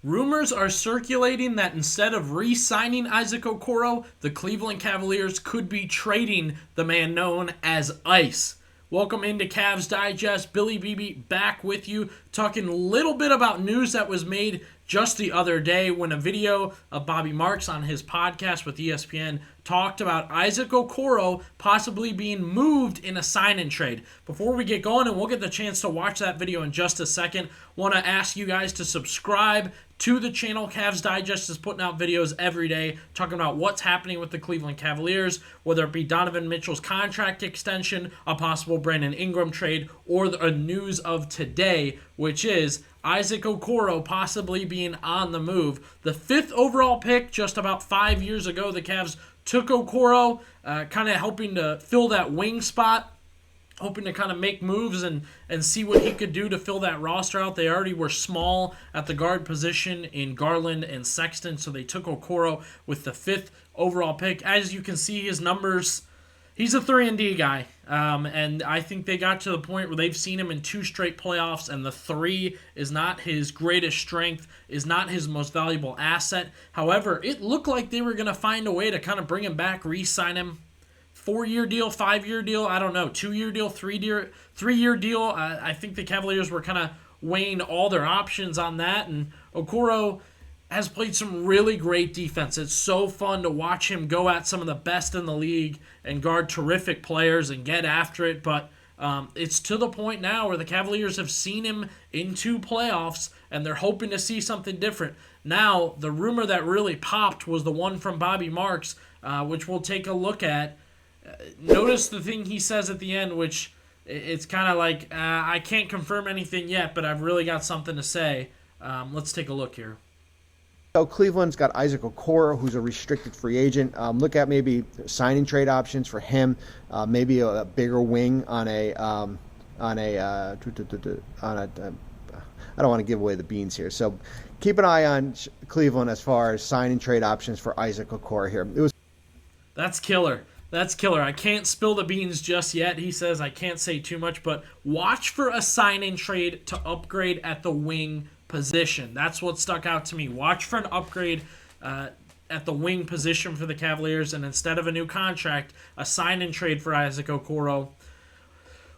Rumors are circulating that instead of re-signing Isaac Okoro, the Cleveland Cavaliers could be trading the man known as Ice. Welcome into Cavs Digest. Billy BB back with you, talking a little bit about news that was made just the other day when a video of Bobby Marks on his podcast with ESPN talked about Isaac Okoro possibly being moved in a sign-and trade. Before we get going, and we'll get the chance to watch that video in just a second, want to ask you guys to subscribe to the channel. Cavs Digest is putting out videos every day talking about what's happening with the Cleveland Cavaliers, whether it be Donovan Mitchell's contract extension, a possible Brandon Ingram trade, or the news of today, which is Isaac Okoro possibly being on the move. The 5th overall pick just about 5 years ago, the Cavs took Okoro, kind of helping to fill that wing spot, hoping to kind of make moves and see what he could do to fill that roster out. They already were small at the guard position in Garland and Sexton, so they took Okoro with the 5th overall pick. As you can see, his numbers, he's a 3-and-D guy, and I think they got to the point where they've seen him in 2 straight playoffs, and the 3 is not his greatest strength, is not his most valuable asset. However, it looked like they were going to find a way to kind of bring him back, re-sign him. 4-year deal, 5-year deal, I don't know, 2-year deal, 3-year deal. I think the Cavaliers were kind of weighing all their options on that, and Okoro has played some really great defense. It's so fun to watch him go at some of the best in the league and guard terrific players and get after it, but it's to the point now where the Cavaliers have seen him in 2 playoffs, and they're hoping to see something different. Now, the rumor that really popped was the one from Bobby Marks, which we'll take a look at. Notice the thing he says at the end, which it's kind of like, I can't confirm anything yet, but I've really got something to say. Let's take a look here. So Cleveland's got Isaac Okoro, who's a restricted free agent. Look at maybe signing trade options for him, maybe a bigger wing on a I don't want to give away the beans here. So keep an eye on Cleveland as far as signing trade options for Isaac Okoro here. That's killer. That's killer. I can't spill the beans just yet. He says I can't say too much, but watch for a sign-in trade to upgrade at the wing position. That's what stuck out to me. Watch for an upgrade at the wing position for the Cavaliers, and instead of a new contract, a sign-in trade for Isaac Okoro.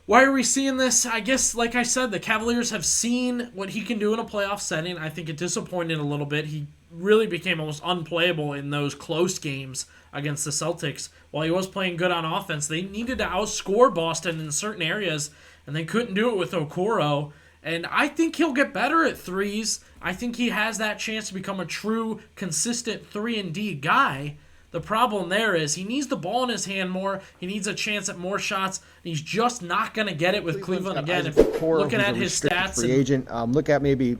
Why are we seeing this? I guess, like I said, the Cavaliers have seen what he can do in a playoff setting. I think it disappointed a little bit. He really became almost unplayable in those close games against the Celtics. While he was playing good on offense, they needed to outscore Boston in certain areas, and they couldn't do it with Okoro. And I think he'll get better at threes. I think he has that chance to become a true, consistent 3-and-D guy. The problem there is he needs the ball in his hand more. He needs a chance at more shots. He's just not going to get it with Cleveland again. If looking at his stats free agent, look at maybe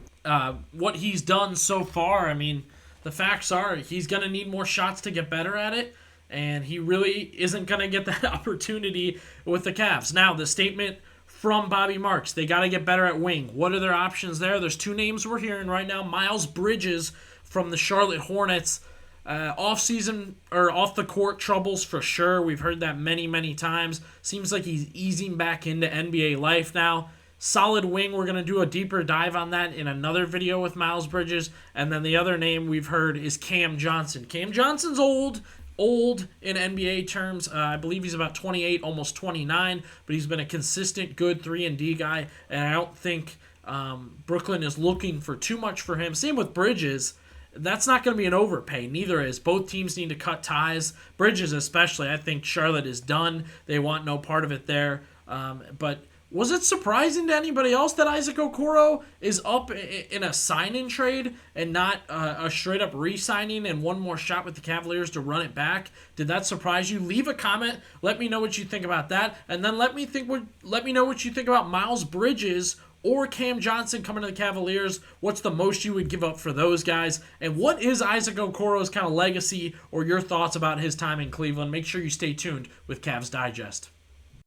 what he's done so far. I mean, the facts are he's going to need more shots to get better at it, and he really isn't going to get that opportunity with the Cavs. Now, the statement from Bobby Marks, they got to get better at wing. What are their options there? There's 2 names we're hearing right now. Miles Bridges from the Charlotte Hornets. Off-season or off-the-court troubles for sure. We've heard that many, many times. Seems like he's easing back into NBA life now. Solid wing. We're going to do a deeper dive on that in another video with Miles Bridges. And then the other name we've heard is Cam Johnson. Cam Johnson's old in NBA terms. I believe he's about 28, almost 29, but he's been a consistent, good 3-and-D guy, and I don't think Brooklyn is looking for too much for him. Same with Bridges. That's not going to be an overpay. Neither is. Both teams need to cut ties. Bridges especially. I think Charlotte is done. They want no part of it there. But was it surprising to anybody else that Isaac Okoro is up in a sign-in trade and not a straight-up re-signing and one more shot with the Cavaliers to run it back? Did that surprise you? Leave a comment. Let me know what you think about that. And then let me know what you think about Miles Bridges or Cam Johnson coming to the Cavaliers. What's the most you would give up for those guys? And what is Isaac Okoro's kind of legacy or your thoughts about his time in Cleveland? Make sure you stay tuned with Cavs Digest.